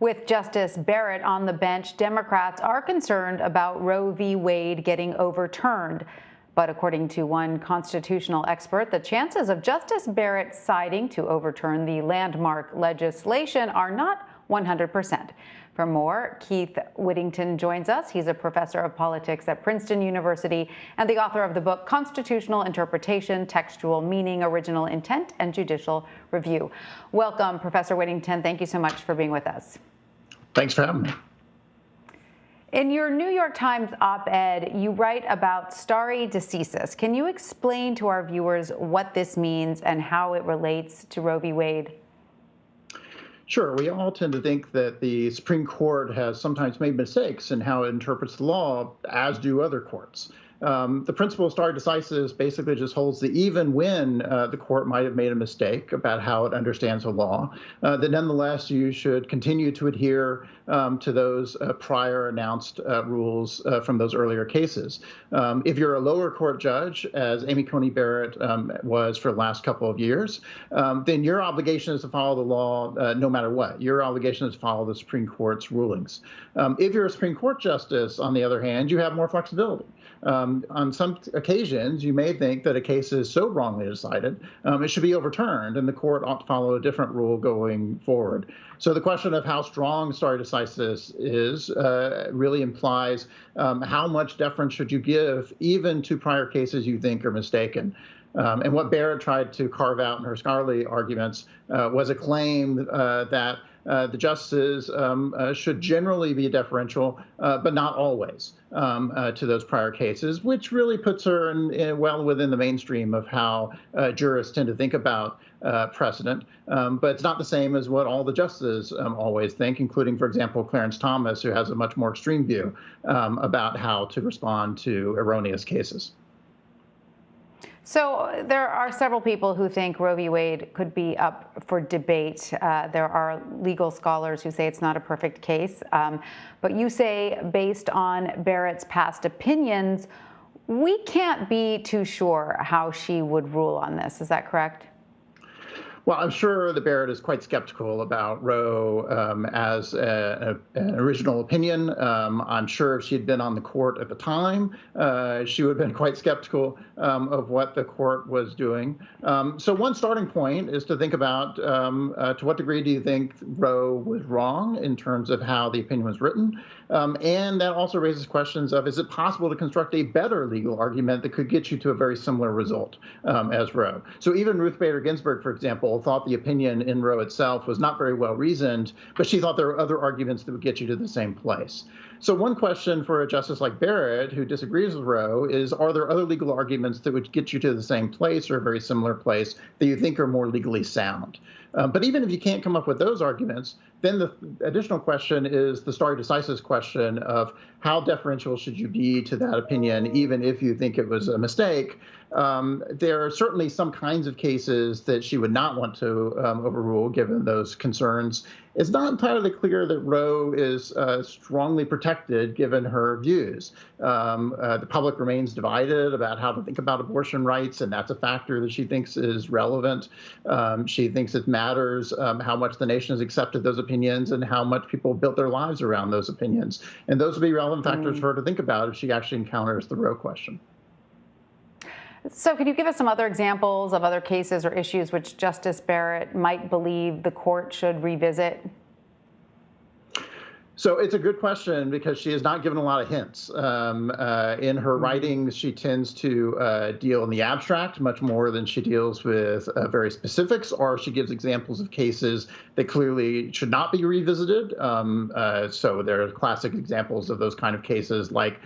With Justice Barrett on the bench, Democrats are concerned about Roe v. Wade getting overturned. But according to one constitutional expert, the chances of Justice Barrett siding to overturn the landmark legislation are not 100%. For more, Keith Wittington joins us. He's a professor of politics at Princeton University and the author of the book Constitutional Interpretation, Textual Meaning, Original Intent, and Judicial Review. Welcome, Professor Wittington. Thank you so much for being with us. Thanks for having me. In your New York Times op-ed, you write about stare decisis. Can you explain to our viewers what this means and how it relates to Roe v. Wade? Sure. We all tend to think that the Supreme Court has sometimes made mistakes in how it interprets the law, as do other courts. The principle of stare decisis basically just holds that even when the court might have made a mistake about how it understands the law, that nonetheless you should continue to adhere to those prior announced rules from those earlier cases. If you're a lower court judge, as Amy Coney Barrett was for the last couple of years, then your obligation is to follow the law no matter what. Your obligation is to follow the Supreme Court's rulings. If you're a Supreme Court justice, on the other hand, you have more flexibility. On some occasions, you may think that a case is so wrongly decided, it should be overturned, and the court ought to follow a different rule going forward. So the question of how strong stare decisis is really implies how much deference should you give even to prior cases you think are mistaken. And what Barrett tried to carve out in her scholarly arguments was a claim that the justices should generally be deferential, but not always, to those prior cases, which really puts her well within the mainstream of how jurists tend to think about precedent. But it's not the same as what all the justices always think, including, for example, Clarence Thomas, who has a much more extreme view about how to respond to erroneous cases. So there are several people who think Roe v. Wade could be up for debate. There are legal scholars who say it's not a perfect case. But you say, based on Barrett's past opinions, we can't be too sure how she would rule on this. Is that correct? Well, I'm sure that Barrett is quite skeptical about Roe as an original opinion. I'm sure if she had been on the court at the time, she would have been quite skeptical of what the court was doing. So one starting point is to think about to what degree do you think Roe was wrong in terms of how the opinion was written? And that also raises questions of, is it possible to construct a better legal argument that could get you to a very similar result as Roe? So even Ruth Bader Ginsburg, for example, thought the opinion in Roe itself was not very well reasoned, but she thought there were other arguments that would get you to the same place. So one question for a justice like Barrett, who disagrees with Roe, is, are there other legal arguments that would get you to the same place or a very similar place that you think are more legally sound? But even if you can't come up with those arguments, then the additional question is the stare decisis question of how deferential should you be to that opinion, even if you think it was a mistake. There are certainly some kinds of cases that she would not want to overrule, given those concerns. It's not entirely clear that Roe is strongly protected, given her views. The public remains divided about how to think about abortion rights, and that's a factor that she thinks is relevant. She thinks it matters how much the nation has accepted those opinions and how much people built their lives around those opinions. And those would be relevant factors for her to think about if she actually encounters the Roe question. So could you give us some other examples of other cases or issues which Justice Barrett might believe the court should revisit? So it's a good question because she has not given a lot of hints. In her writings, she tends to deal in the abstract much more than she deals with very specifics, or she gives examples of cases that clearly should not be revisited. So there are classic examples of those kind of cases like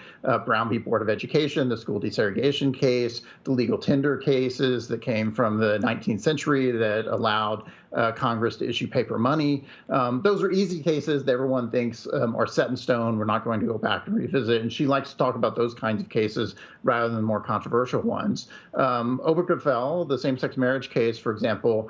Brown v. Board of Education, the school desegregation case, the legal tender cases that came from the 19th century that allowed Congress to issue paper money. Those are easy cases that everyone thinks are set in stone. We're not going to go back and revisit. And she likes to talk about those kinds of cases rather than more controversial ones. Obergefell, the same-sex marriage case, for example,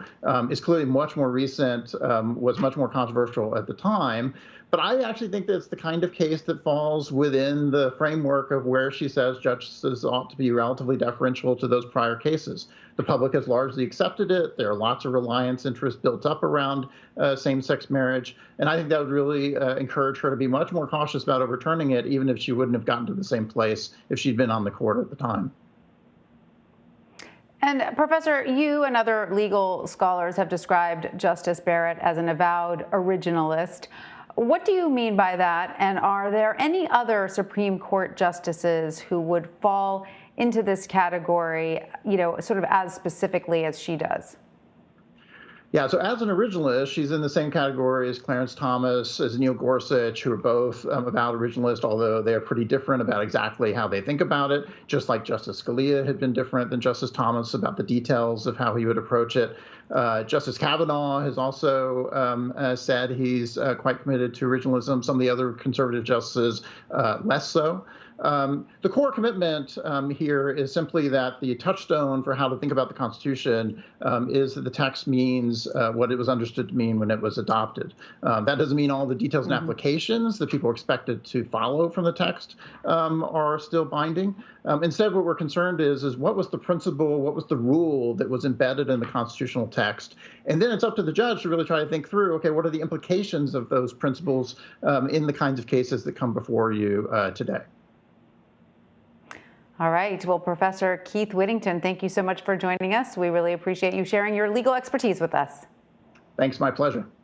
is clearly much more recent, was much more controversial at the time. But I actually think that's the kind of case that falls within the framework of where she says justices ought to be relatively deferential to those prior cases. The public has largely accepted it. There are lots of reliance interests built up around same-sex marriage. And I think that would really encourage her to be much more cautious about overturning it, even if she wouldn't have gotten to the same place if she'd been on the court at the time. And Professor, you and other legal scholars have described Justice Barrett as an avowed originalist. What do you mean by that? And are there any other Supreme Court justices who would fall into this category, sort of as specifically as she does? Yeah, so as an originalist, she's in the same category as Clarence Thomas, as Neil Gorsuch, who are both avowed originalist, although they're pretty different about exactly how they think about it, just like Justice Scalia had been different than Justice Thomas about the details of how he would approach it. Justice Kavanaugh has also said he's quite committed to originalism. Some of the other conservative justices, less so. The core commitment here is simply that the touchstone for how to think about the Constitution is that the text means what it was understood to mean when it was adopted. That doesn't mean all the details and applications that people are expected to follow from the text are still binding. Instead, what we're concerned is what was the principle, what was the rule that was embedded in the constitutional text? And then it's up to the judge to really try to think through, okay, what are the implications of those principles in the kinds of cases that come before you today? All right. Well, Professor Keith Wittington, thank you so much for joining us. We really appreciate you sharing your legal expertise with us. Thanks. My pleasure.